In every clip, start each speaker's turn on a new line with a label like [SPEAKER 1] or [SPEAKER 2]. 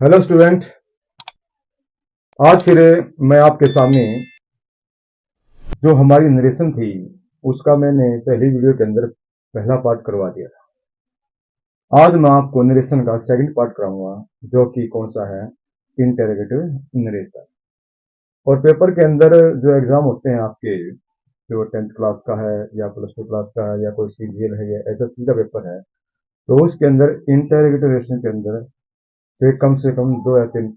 [SPEAKER 1] Hello student. आज फिर मैं आपके सामने जो हमारी नरेशन थी उसका मैंने पहली वीडियो के अंदर पहला पार्ट करवा दिया था। आज मैं आपको नरेशन का सेकंड पार्ट कराऊंगा जो कि कौन सा है, इंटेरोगेटिव नरेशन। और पेपर के अंदर जो एग्जाम होते हैं आपके, जो 10th क्लास का है या +2 क्लास का है या कोई सीजीएल है या एसएससी का पेपर है, तो उसके अंदर इंटेरोगेटिव नरेशन के अंदर से कम 2 या 3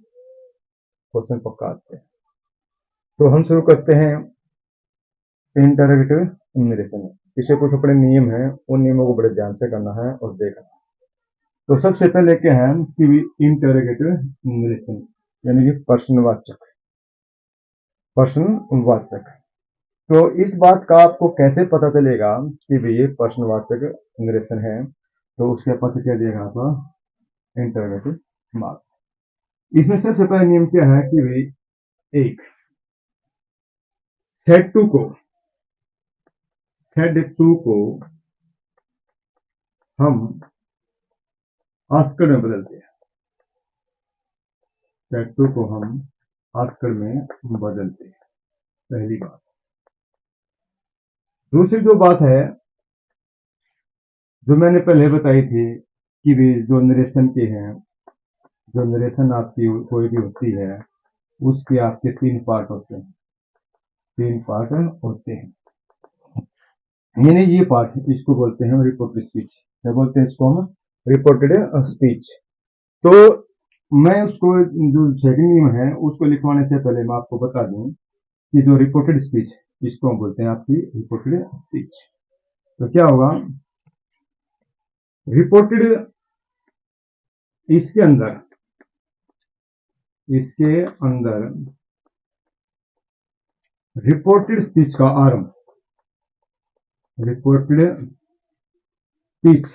[SPEAKER 1] क्वेश्चन पक्का आते हैं। तो हम शुरू करते हैं इंटरगेटिव नरेशन है। इसे कुछ अपने नियम हैं, उन नियमों को बड़े ध्यान से करना है और देखना है। तो सबसे पहले क्या है कि इंटरगेटिव नरेशन यानी कि प्रश्नवाचक। तो इस बात का आपको कैसे पता चलेगा कि भाई ये प्रश्नवाचक नरेशन है, तो उसके पता क्या दिएगा आपका इंटरगेटिव मार्क्स। इसमें सबसे पहले नियम क्या है कि भाई एक, हेड टू को हम आस्कर में बदलते हैं। हेड टू को हम आस्कर में बदलते हैं, पहली बात। दूसरी जो बात है, जो मैंने पहले बताई थी कि भी जो नरेशन के हैं, जो नरेशन आपकी कोई भी होती है उसके आपके 3 पार्ट होते हैं। 3 पार्ट होते हैं, यानी ये पार्ट इसको बोलते हैं रिपोर्टेड स्पीच। क्या बोलते हैं इसको हम? Reported speech. तो मैं उसको जो सेकंड नियम है उसको लिखवाने से पहले मैं आपको बता दूं कि जो रिपोर्टेड स्पीच, इसको हम बोलते हैं आपकी रिपोर्टेड स्पीच। तो क्या होगा रिपोर्टेड, इसके अंदर रिपोर्टेड स्पीच का आरंभ, रिपोर्टेड स्पीच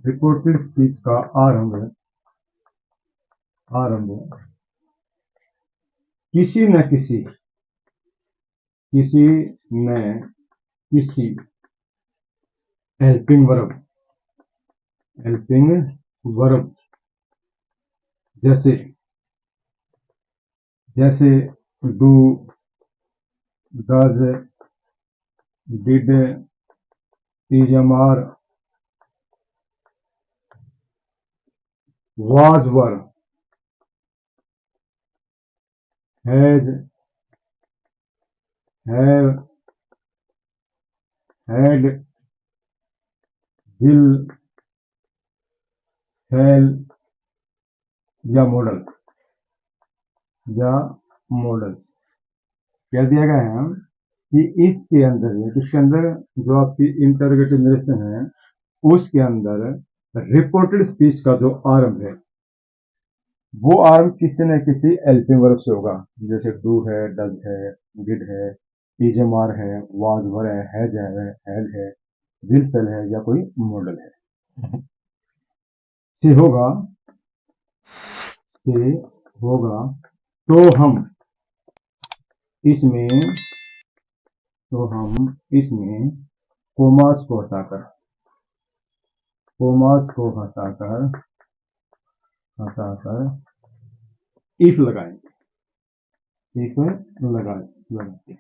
[SPEAKER 1] रिपोर्टेड स्पीच का आरंभ आरंभ किसी न किसी किसी न किसी हेल्पिंग वर्ब जैसे जैसे डू, डज, डिड, टीजमार, was were, has, have, had, will, shall या मॉडल्स क्या दिया गया है कि इसके अंदर, किसके अंदर, जो आपकी इंटरोगेटिव नरेशन है उसके अंदर रिपोर्टेड स्पीच का जो आरंभ है वो आरंभ किसी न किसी हेल्पिंग वर्ब से होगा। जैसे डू है, डज है, डिड है, इजमार है, वाज वर है, हैज है, हैड है, विल सेल है या कोई मॉडल है से होगा से होगा। तो हम इसमें तो हम इसमें कोमास को हटाकर इफ लगाएंगे, इफ लगाएंगे।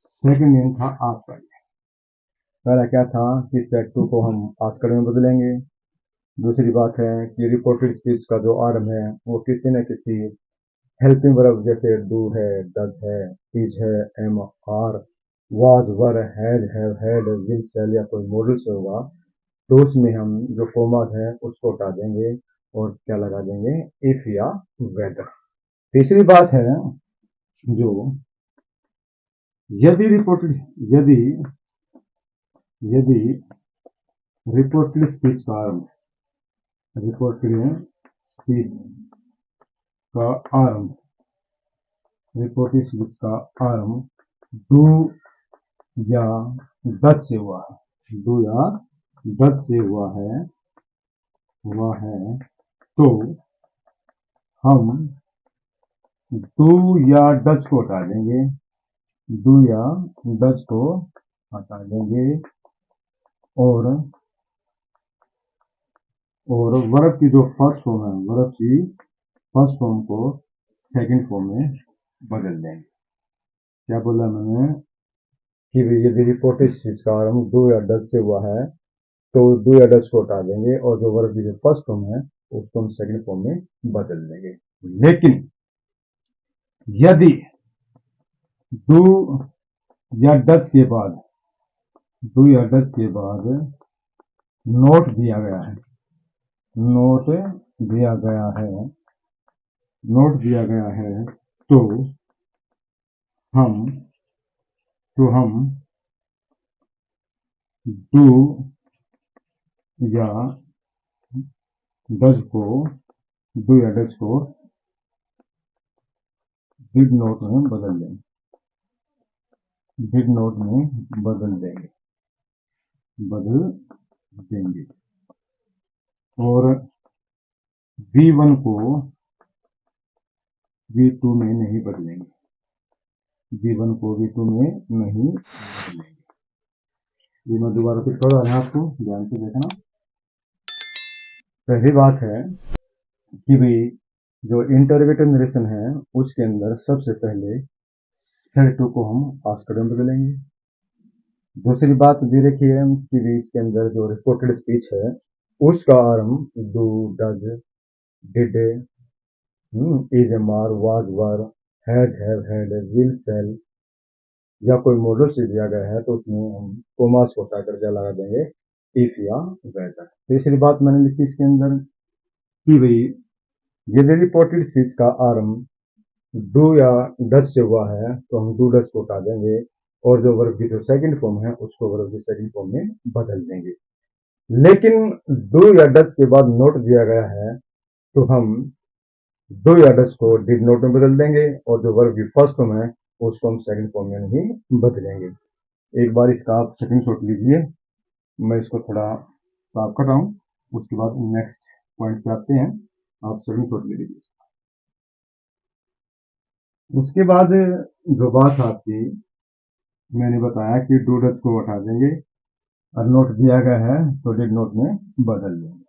[SPEAKER 1] सेकंड नियम था आपका ये। पहला क्या था कि सेट टू को हम आस्कर में बदलेंगे। दूसरी बात है कि रिपोर्टेड स्पीच का जो आरंभ है वो किसी न किसी हेल्पिंग वर्ब जैसे डू है, डज है, इज है, am are, was were, had, have, had, will, shall या कोई मॉडल से होगा। तो उसमें हम जो कोमास है उसको हटा देंगे और क्या लगा देंगे, इफ या वेदर। तीसरी बात है जो यदि रिपोर्टेड यदि यदि रिपोर्टेड स्पीच का आरंभ रिपोर्टेड स्पीच का आरंभ रिपोर्टेड स्पीच का आरंभ डू या डच से हुआ है, डू या डच से हुआ है तो हम डू या डच को हटा देंगे, डू या डच को हटा देंगे और और वर्ब की जो फर्स्ट फॉर्म है, वर्ब की फर्स्ट फॉर्म को सेकंड फॉर्म में बदल देंगे। क्या बोला मैंने कि यदि रिपोर्टेड स्पीच का आरंभ डू या डज से हुआ है तो डू या डज को हटा देंगे और जो वर्ब की जो फर्स्ट फॉर्म है उसको हम सेकंड फॉर्म में बदल देंगे। लेकिन यदि डू या डज के बाद नोट दिया गया है, नोट दिया गया है तो हम डू या डज को डिड नोट में बदल देंगे और V1 को V2 में नहीं बदलेंगे। ये मैं दोबारा फिर कर रहा हूं, आपको ध्यान से देखना। पहली बात है कि भाई जो इंटरोगेटिव नरेशन है उसके अंदर सबसे पहले सेड टू को हम आस्कर में बदलेंगे। दूसरी बात ये रखी है कि भाई इसके अंदर जो रिपोर्टेड स्पीच है उसका आरंभ do, does, did, is, am, are, was, were, has, have, had, will, shall या कोई मॉडल से दिया गया है तो उसमें हम कोमास को हटाकर क्या लगा देंगे, इफ या वेदर। तीसरी बात मैंने लिखी इसके अंदर कि भाई यदि रिपोर्टेड स्पीच का आरंभ डू या डज से हुआ है तो हम डू डज को हटा देंगे और जो वर्ब की जो सेकंड फॉर्म है उसको वर्ब की सेकंड फॉर्म में बदल देंगे। लेकिन डू या डज के बाद नोट दिया गया है तो हम डू या डज को डिड नोट में बदल देंगे और जो वर्ब की फर्स्ट फॉर्म है उसको हम सेकंड फॉर्म में नहीं बदलेंगे। एक बार इसका आप सेकंड शॉट लीजिए, मैं इसको थोड़ा साफ कर रहा हूं, उसके बाद नेक्स्ट पॉइंट पे आते हैं। आप सेकंड शॉट ले लीजिए। उसके बाद जो बात आपकी मैंने बताया कि डू डज को हटा देंगे और नोट दिया गया है तो डिड नोट में बदल देंगे।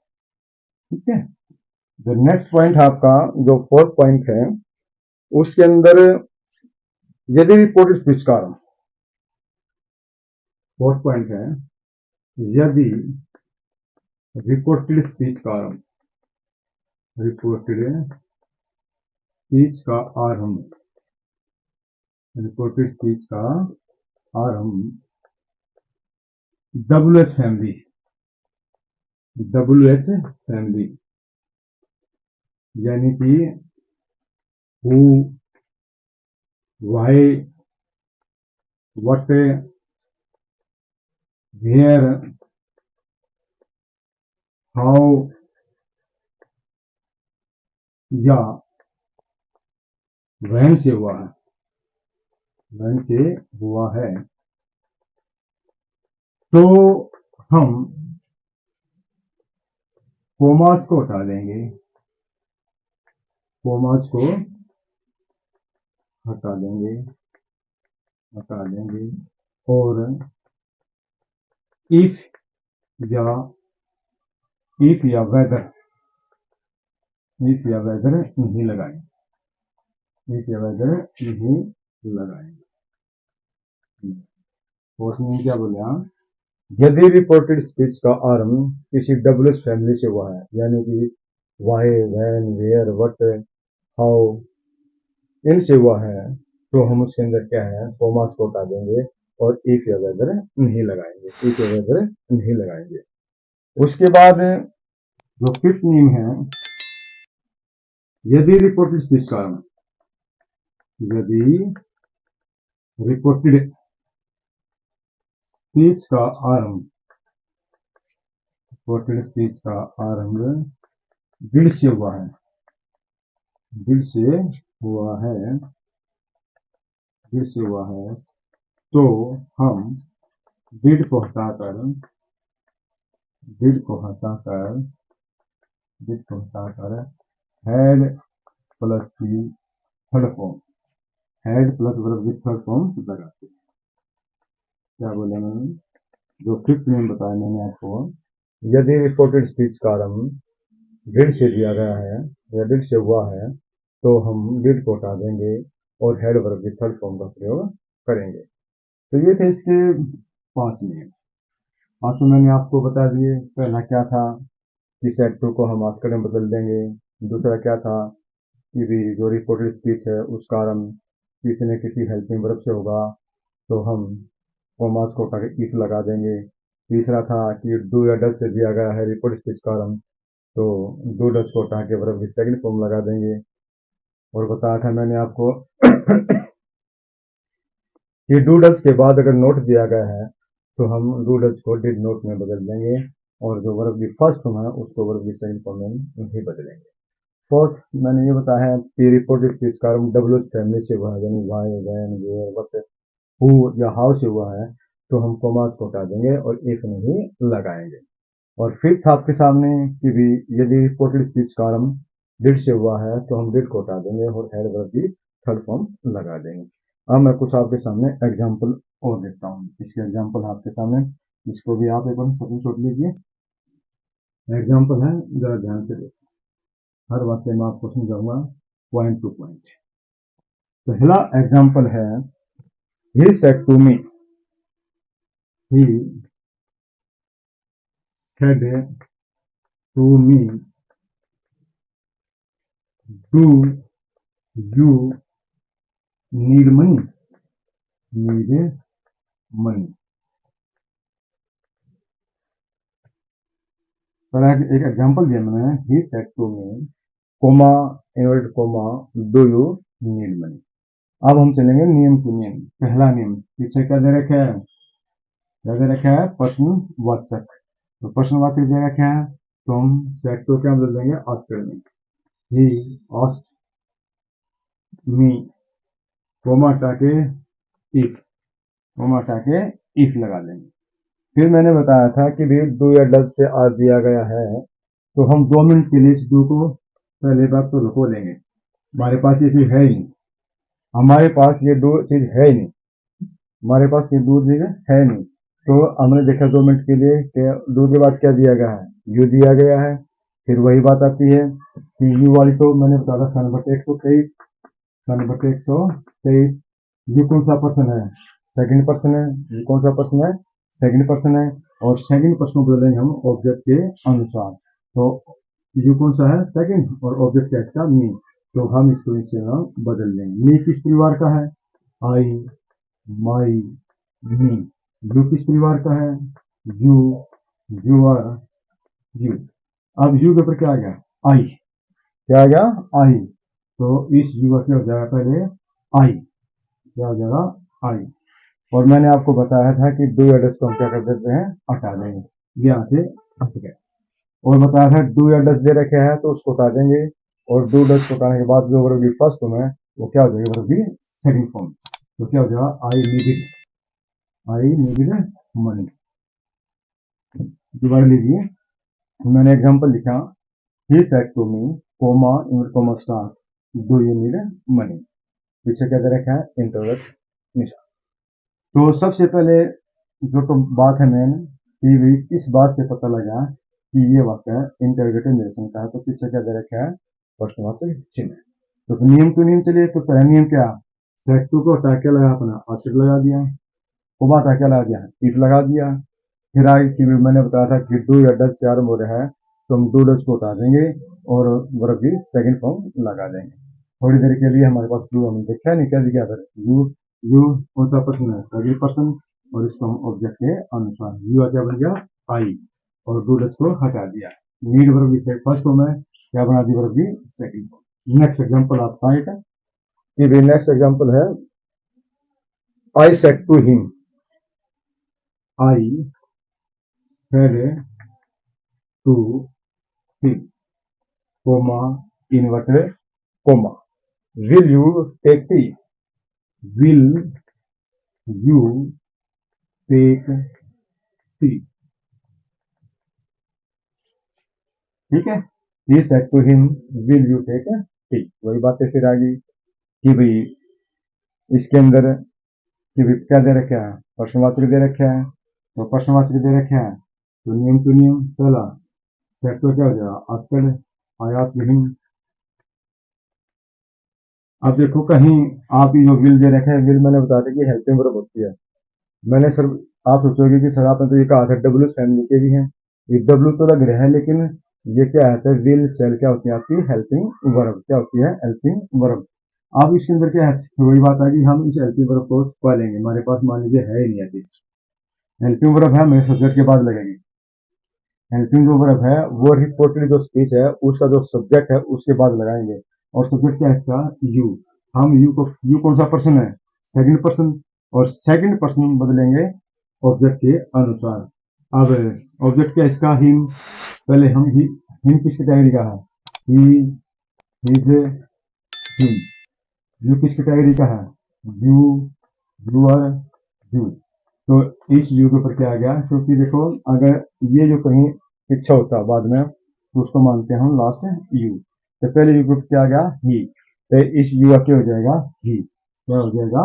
[SPEAKER 1] ठीक है, जो नेक्स्ट पॉइंट आपका जो फोर्थ पॉइंट है उसके अंदर यदि रिपोर्टेड स्पीच का आरंभ, फोर्थ पॉइंट है यदि रिपोर्टेड स्पीच का आरंभ, रिपोर्टेड स्पीच का आरंभ WH फैमिली यानी कि who, why, what, where, how या व्हेन से हुआ है तो हम कोमास को हटा देंगे, और इफ या वेदर नहीं लगाएंगे, और उसमें क्या बोले हम, यदि रिपोर्टेड स्पीच का आरंभ किसी WH फैमिली से हुआ है यानी कि why, when, where, what, how इनसे हुआ है तो हम उसके अंदर क्या है कोमास को हटा देंगे और इफ या वेदर नहीं लगाएंगे। उसके बाद जो फिफ्थ नियम है, यदि रिपोर्टेड स्पीच का आरंभ, डिड से हुआ है तो हम डिड को हटाकर हैड प्लस की थर्ड फॉर्म लगाते हैं। क्या बोले मैंने, जो फिफ्थ नेम बताया मैंने आपको, यदि रिपोर्टेड स्पीच का आरंभ डिड से दिया गया है या डिड से हुआ है तो हम डिड को हटा देंगे और हेड वर्ब की थर्ड फॉर्म का प्रयोग करेंगे। तो ये थे इसके 5 नियम। पांचों मैंने आपको बता दिए। पहला क्या था कि सेट टू को हम आस्कर में बदल देंगे। दूसरा क्या था कि भी जो रिपोर्टेड स्पीच है उसका आरंभ किसी न किसी हेल्पिंग वर्ब से होगा तो हम कॉमास को हटा के इफ लगा देंगे। तीसरा था कि डू या डज से दिया गया है रिपोर्ट स्पीच का आरंभ तो डू डज को हटा के वर्ब की सेकंड फॉर्म लगा देंगे। और बताया था मैंने आपको कि डू डज के बाद अगर नोट दिया गया है तो हम डू डज को डिड नोट में बदल देंगे और जो वर्ब की फर्स्ट फॉर्म है उसको वर्ब की सेकंड फॉर्म में ही बदलेंगे। फोर्थ मैंने ये बताया है कि रिपोर्ट स्पीच का आरंभ डब्ल्यू फैमिली से हुआ है यानी why when where what who या हाउ से हुआ है तो हम कॉमास को हटा देंगे और इफ में ही लगाएंगे। और फिफ्थ आपके सामने कि भी यदि रिपोर्टेड स्पीच का आरंभ डिड से हुआ है तो हम डिड को हटा देंगे और हेड वर्ब की थर्ड फॉर्म लगा देंगे। अब मैं कुछ आपके सामने एग्जाम्पल और देता हूँ। इसके एग्जाम्पल आपके सामने, इसको भी आप एक बार स्क्रीनशॉट लीजिए। एग्जाम्पल है, जरा ध्यान से देखिए, हर वाक्य में आपको समझाऊंगा पॉइंट टू पॉइंट। पहला एग्जाम्पल है, he said to me, he said to me, do you need money? Need money। पर एक एग्जांपल दिया मैंने, he said to me, comma inverted comma, do you need money। अब हम चलेंगे नियम टू नियम। पहला नियम, पीछे क्या दे रखा है, क्या दे रखा है, प्रश्नवाचक। तो प्रश्नवाचक दे रखा है तो हम सेट टू क्या बदल देंगे, आस्कर में। he asked me, कोमा हटा के if, कोमा हटा के if लगा देंगे। फिर मैंने बताया था कि भी डू या डज से आ दिया गया है तो हम 2 मिनट के लिए इस डू को पहले बात तो लुको लेंगे। हमारे पास ये चीज है ही नहीं, हमारे पास ये दो चीज है ही नहीं, हमारे पास ये दो चीज है नहीं। तो हमने देखा 2 मिनट के लिए कि डू के बाद क्या दिया गया है, यू दिया गया है। फिर वही बात आती है कि यू वाली तो मैंने बताया था 1/123, 1/123। यू कौन सा पर्सन है, सेकंड पर्सन है। ये कौन सा पर्सन है, सेकंड पर्सन है। और सेकंड पर्सन को बदलेंगे हम ऑब्जेक्ट के अनुसार। तो यू कौन सा है, सेकंड, और ऑब्जेक्ट क्या है इसका, मी। तो हम इसको इससे बदल देंगे। मी किस परिवार का है, आई, माई, मी। यू किस परिवार का है, यू, यूर, यू। अब यू के ऊपर क्या आ गया, आई, क्या आ गया, आई। तो इस यू का क्या हो जाएगा, पहले आई, क्या हो जाएगा, आई। और मैंने आपको बताया था कि डू या डज को हम क्या कर देते हैं, हटा देंगे, यहाँ से हट गए। और बताया था डू या डज दे रखे हैं तो उसको हटा देंगे और डू डज को हटाने के बाद जो वर्ब की फर्स्ट फॉर्म है वो क्या हो जाएगी, वर्ब की सेकंड फॉर्म। तो क्या हो जाएगा, आई नीडेड मनी। दोबारा लीजिए, मैंने एग्जांपल लिखा, he said to me, comma invert comma star, do you need money. पीछे क्या दे रखा है, इंटरव्यू। तो सबसे पहले जो तो बात है मेन कि भी इस बात से पता लगा कि ये वाक्य इंटरोगेटिव निरसन का है तो पीछे क्या दे रखा है, प्रश्नवाचक चिन्ह। तो नियम टू नियम चलिए। तो पहला नियम क्या, सेट टू को हटा के लगा अपना आश्रित लगा दिया, कोमा हटा के लगा दिया, इफ लगा दिया। फिर आगे की मैंने बताया था कि डू या डज से आरंभ हो रहा है तो हम डू डज को हटा देंगे और वर्ब की सेकंड फॉर्म लगा देंगे। थोड़ी देर के लिए हमारे पास डू हमने देखा नहीं, क्या दिखा फिर यू, यू कौन सा पर्सन है, सेकंड पर्सन, और इसको हम ऑब्जेक्ट के अनुसार यू क्या बन गया, आई, और डू डज को हटा दिया। नीड वर्ब की फर्स्ट फॉर्म है, क्या बना दी, वर्ब की सेकंड फॉर्म। नेक्स्ट एग्जांपल आपका एक ये नेक्स्ट एग्जांपल है, I said to him, I said to him, comma inverted comma, will you take tea, will you take tea. ठीक है, he said to him, will you take tea. वही बातें फिर आ गई कि भाई इसके अंदर कि भाई क्या दे रखा है, प्रश्नवाचक दे रखा है। तो प्रश्नवाचक दे रखा है तो नियम टू नियम, पहला सेट तो क्या हो जाएगा, आस्कड, आई आस्क्ड हिम। अब देखो कहीं आप ये जो विल दे रखे हैं, विल मैंने बता दिया कि हेल्पिंग वर्ब होती है। मैंने सर, आप सोचोगे कि सर आपने तो ये कहा था डब्ल्यू फैमिली के भी हैं, ये डब्ल्यू तो लग रहे हैं, लेकिन ये क्या है, विल सेल क्या होती है आपकी हेल्पिंग वर्ब, क्या होती है हेल्पिंग वर्ब। अब इसके अंदर क्या है, वही बात है कि हम इस हेल्पिंग वर्ब को छुपा लेंगे, हमारे पास मान लीजिए है ही नहीं है, हेल्पिंग वर्ब है मेरे सब्जेक्ट के बाद लगेगी। हेल्पिंग जो वर्ब है वो रिपोर्टेड जो स्पीच है उसका जो सब्जेक्ट है उसके बाद लगाएंगे, और सब्जेक्ट क्या है इसका, यू। हम यू को, यू कौन सा पर्सन है, सेकंड पर्सन, और सेकंड पर्सन बदलेंगे ऑब्जेक्ट के अनुसार। अब ऑब्जेक्ट क्या है इसका, हिम। पहले हम हिम किस कैटेगरी का है, ही, हिज, हिम। यू किस कैटेगरी का है, यू, यूर, यू। तो इस यू के ऊपर क्या आ गया, क्योंकि देखो अगर ये जो कहीं पीछे होता बाद में तो उसको मानते हैं हम लास्ट यू। तो पहले यू के ऊपर क्या आ गया, ही। तो इस यू का क्या हो जाएगा, ही। क्या हो जाएगा,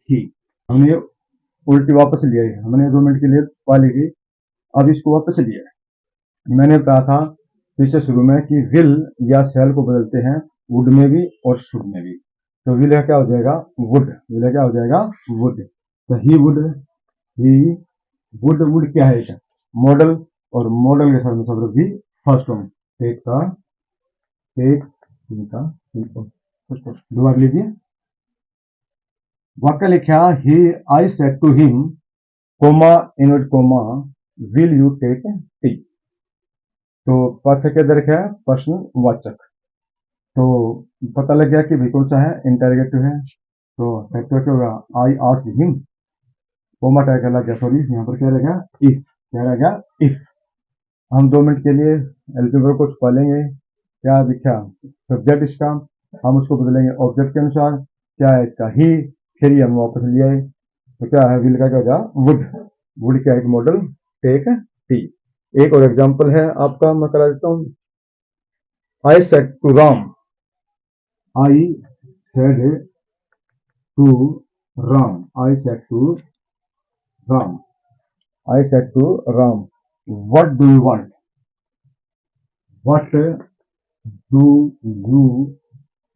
[SPEAKER 1] ही। हमने उल्टी वापस लिया है, हमने 2 मिनट के लिए छुपा ली थी, अब इसको वापस लिया है। मैंने बताया था पीछे शुरू में कि विल या सेल को बदलते हैं वुड में भी और शुड में भी। तो विल का क्या हो जाएगा, वुड। विल का क्या हो जाएगा, वुड। तो he would, he would. Would क्या है, मॉडल, और मॉडल के साथ में सब भी फर्स्ट फॉर्म, टेक का, टेक, का, दोबारा लीजिए। वाक्य लिखा, he, I said to him, comma, invert comma, will you take tea. तो वाचक के अंदर क्या है, प्रश्न वाचक। तो पता लग गया कि भाई कौन सा है, इंटरोगेटिव है। तो फैक्टर क्या होगा, I asked him, comma tag लग गया, सॉरी यहाँ पर क्या रहेगा, इफ। क्या रहेगा, इफ। हम 2 मिनट के लिए एल्जेब्रा को छुपा लेंगे, क्या दिखा, सब्जेक्ट इसका, हम उसको बदलेंगे ऑब्जेक्ट के अनुसार, क्या है इसका, ही। फिर ही हम वापस ले आए, तो क्या है, विल का क्या होगा, वुड। वुड क्या है, मॉडल, टेक टी। एक और एग्जांपल है आपका, मैं करा देता हूँ। I said to Ram, I said to Ram, I said to Ram, I said to Ram, what do you want, what do you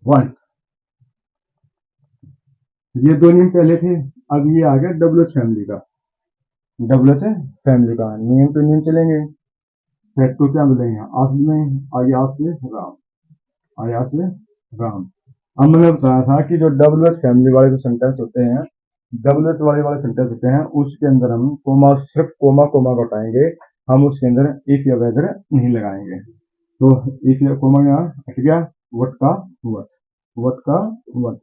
[SPEAKER 1] want. ये 2 नियम पहले थे, अब ये आ गया डब्ल्यूएच फैमिली का। डब्ल्यूएच फैमिली का नियम टू नियम चलेंगे। सेट टू क्या मिलेंगे, आस्क में, आगे आस्क में राम, आगे आस्क में राम। अब मैंने बताया था कि जो डब्ल्यूएच फैमिली वाले जो सेंटेंस होते हैं, डब्ल्यूएच वाले सेंटेंस होते हैं, उसके अंदर हम कोमा, सिर्फ कोमा कोमा को हटाएंगे, हम उसके अंदर इफ या वेदर नहीं लगाएंगे। तो इफ या कोमा यहाँ हट गया, वट का वट, वट का वट।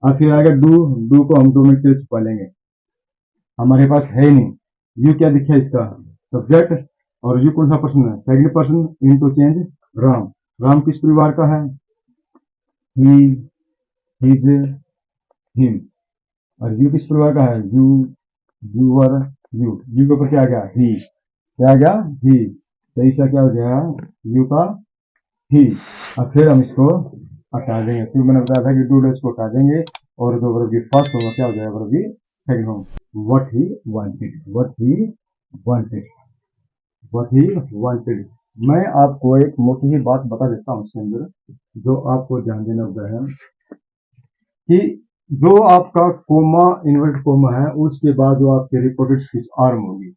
[SPEAKER 1] अब फिर आएगा डू। डू को हम 2 मिनट के लिए छुपा लेंगे, हमारे पास है ही नहीं। यू क्या दिखा इसका, सब्जेक्ट, और यू कौन सा पर्सन है, second person, into change Ram. Ram किस परिवार का है, ही, हिज, हिम। और यू किस परिवार का है, यू, यूअर, यू। यू के ऊपर क्या आ गया, ही। क्या आ गया, ही। तो इसका क्या हो जाएगा, यू का ही। और फिर हम इसको हटा देंगे, क्योंकि मैंने बताया था कि डू डज को हटा देंगे, और जो वर्ब की फर्स्ट होगा क्या हो जाएगा, वर्ब की सेकंड होगा। What he wanted, what he wanted, what he wanted. मैं आपको एक मोटी ही बात बता देता हूँ इसके अंदर, जो आपको ध्यान देना होगा है कि जो आपका कोमा, इन्वर्ट कोमा है, उसके बाद जो आपके रिपोर्टेड स्पीच आर्म होगी,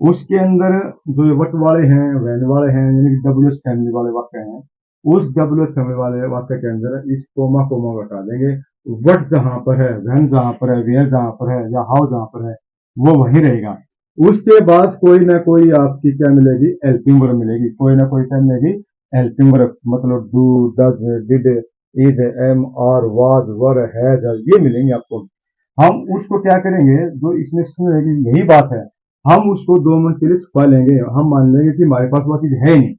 [SPEAKER 1] उसके अंदर जो वट वाले हैं, वैन वाले हैं, यानी कि डब्ल्यूएच फैमिली वाले वाक्य हैं, उस डब्ल्यूएच फैमिली वाले वाक्य के अंदर इस कोमा कोमा को हटा देंगे। वट जहां पर है, वैन जहां पर है, वेयर जहां पर है, या हाउ जहां पर है, वो वहीं रहेगा। उसके बाद कोई ना कोई आपकी क्या मिलेगी, हेल्पिंग वर्ब मिलेगी, कोई ना कोई क्या मिलेगी, हेल्पिंग वर्ब। मतलब do, does, did, is, am, are, was, were, has, ये मिलेंगे आपको। हम उसको क्या करेंगे, जो इसमें सुनेगी यही बात है, हम उसको 2 मिनट के लिए छुपा लेंगे, हम मान लेंगे कि हमारे पास वो चीज है नहीं,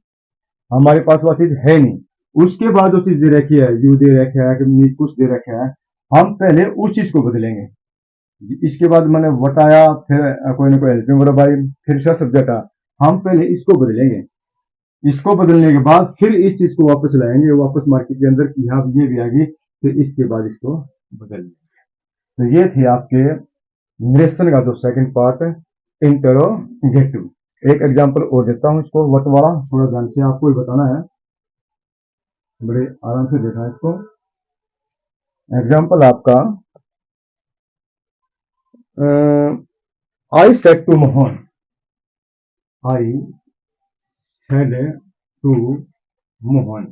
[SPEAKER 1] हमारे पास वो चीज है नहीं। उसके बाद जो चीज दे रखी है, यू दे रखा है कि कुछ दे रखा है, हम पहले उस चीज को बदलेंगे। इसके बाद मैंने बताया, फिर कोई ना कोई हेल्पिंग वर्ब आई, फिर इसका सब्जेक्ट आ, हम पहले इसको बदलेंगे, इसको बदलने के बाद फिर इस चीज को वापस लाएंगे, वापस मार्केट के अंदर कि यहाँ ये भी आ गई, फिर इसके बाद इसको बदल लेंगे। तो ये थी आपके नरेशन का जो सेकंड पार्ट, इंटरोगेटिव। एक एग्जांपल और देता हूं इसको, वट वाला, थोड़ा ध्यान से आपको ही बताना है। बड़े आराम से देखना इसको। एग्जाम्पल आपका I said to Mohan, I said to Mohan,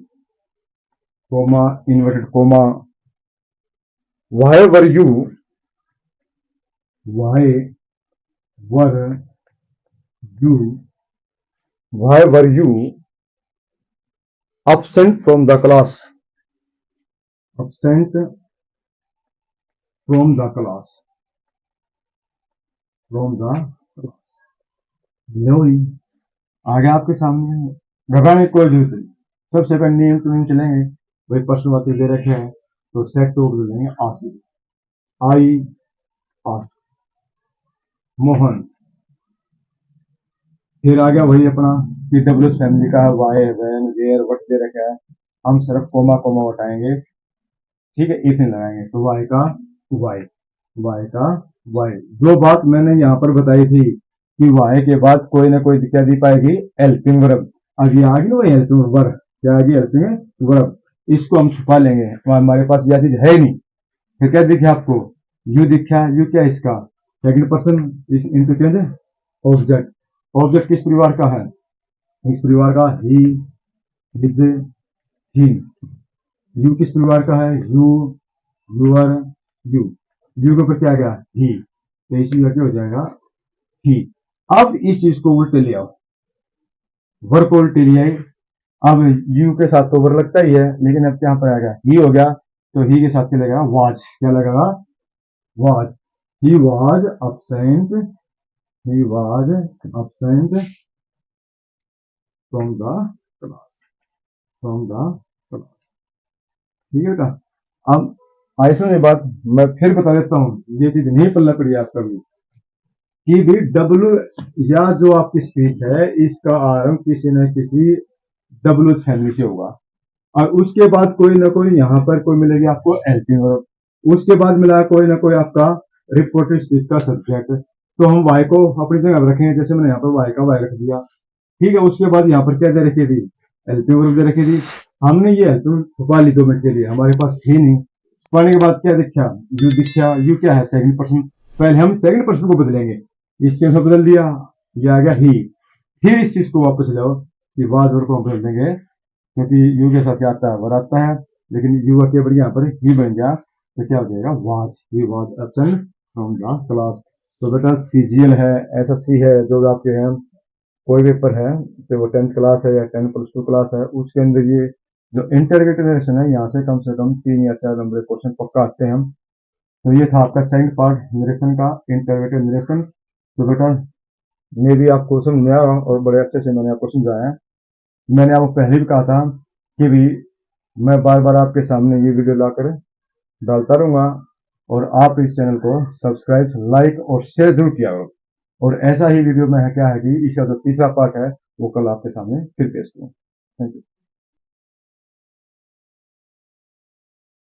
[SPEAKER 1] comma, inverted comma, why were you absent from the class, absent from the class, लो ही आ गया आपके सामने। घबराने की कोई जरूरत नहीं। सबसे पहले नियम टू नियम चलेंगे। वही प्रश्न वाक्य दे रखे हैं तो सेट टू बदल देंगे आस्क। आई आस्क मोहन, फिर आ गया वही अपना कि डब्ल्यू फैमिली का वाई वैन वेयर वट दे रखा है, हम सिर्फ कोमा कोमा हटाएंगे, ठीक है, इफ नहीं लगाएंगे। तो वाई का वाई। जो बात मैंने यहाँ पर बताई थी कि वाई के बाद कोई ना कोई क्या दी पाएगी, हेल्पिंग वर्ब। अब ये आ गई वही हेल्पिंग वर्ब, क्या आ गई, हेल्पिंग वर्ब। इसको हम छुपा लेंगे, हमारे पास यह चीज है नहीं। फिर क्या दिखे आपको, यू दिखा, यू क्या इसका second person into change object. Object किस परिवार का है, इस परिवार का, ही, हिज, ही। यू किस परिवार का है, यू, यूर, यू। यू के ऊपर क्या आ गया, ही, तो इसी क्या हो जाएगा, ही। अब इस चीज को उल्टे ले आओ, वर्ब को उल्टे ले आए। अब यू के साथ तो वर्ब लगता ही है, लेकिन अब यहाँ पर आ गया ही हो गया, तो ही के साथ क्या लगेगा, वाज। क्या लगेगा, was. He was absent, he was absent from the class, ठीक है बेटा। अब ऐसा ये बात मैं फिर बता देता हूँ, ये चीज नहीं पल्ला पड़ी आपका भी, कि भी डब्ल्यू या जो आपकी स्पीच है इसका आरंभ किसी न किसी डब्ल्यू फैमिली से होगा, और उसके बाद कोई ना कोई यहाँ पर कोई मिलेगी आपको हेल्पिंग वर्ब, उसके बाद मिला कोई ना कोई आपका रिपोर्टेड स्पीच का सब्जेक्ट। तो हम वाई को अपनी जगह रखेंगे, जैसे मैंने यहाँ पर वाई का वाई रख दिया, ठीक है। उसके बाद यहाँ पर क्या दे रखी थी, हेल्पिंग वर्ब दे रखी थी। हमने ये हेल्पिंग छुपा ली 2 मिनट के लिए, हमारे पास थी नहीं। छुपाने के बाद क्या दिखा, यू दिखा। यू क्या है, सेकंड पर्सन। पहले हम सेकंड पर्सन को बदलेंगे, इसके अंदर बदल दिया, ये आ गया ही। फिर इस चीज को वापस लाओ कि वाज वर्ब को बदल देंगे, क्योंकि यू के साथ क्या आता है, वर आता है, लेकिन यू के बड़ी यहाँ पर ही बन गया, तो क्या हो जाएगा, was. He was absent from the class. तो बेटा सीजीएल है, एसएससी है, जो भी आपके हैं कोई पेपर है, तो वो 10th क्लास है या 10+2 क्लास है, उसके अंदर ये जो इंटरगेटिव नरेशन है, यहाँ से कम 3 या 4 नंबर क्वेश्चन पक्का आते हैं हम। तो ये था आपका सेकंड पार्ट नरेशन का, इंटरगेटिव नरेशन। तो बेटा मे भी आपको समझ आया और बड़े अच्छे से मैंने आपको समझाया है। मैंने आपको पहले भी कहा था कि भी मैं बार बार आपके सामने ये वीडियो लाकर डालता रहूंगा, और आप इस चैनल को सब्सक्राइब, लाइक और शेयर जरूर किया करो। और ऐसा ही वीडियो में है क्या है कि इसका जो तीसरा पार्ट है वो कल आपके सामने फिर पेश करूँ। Thank you.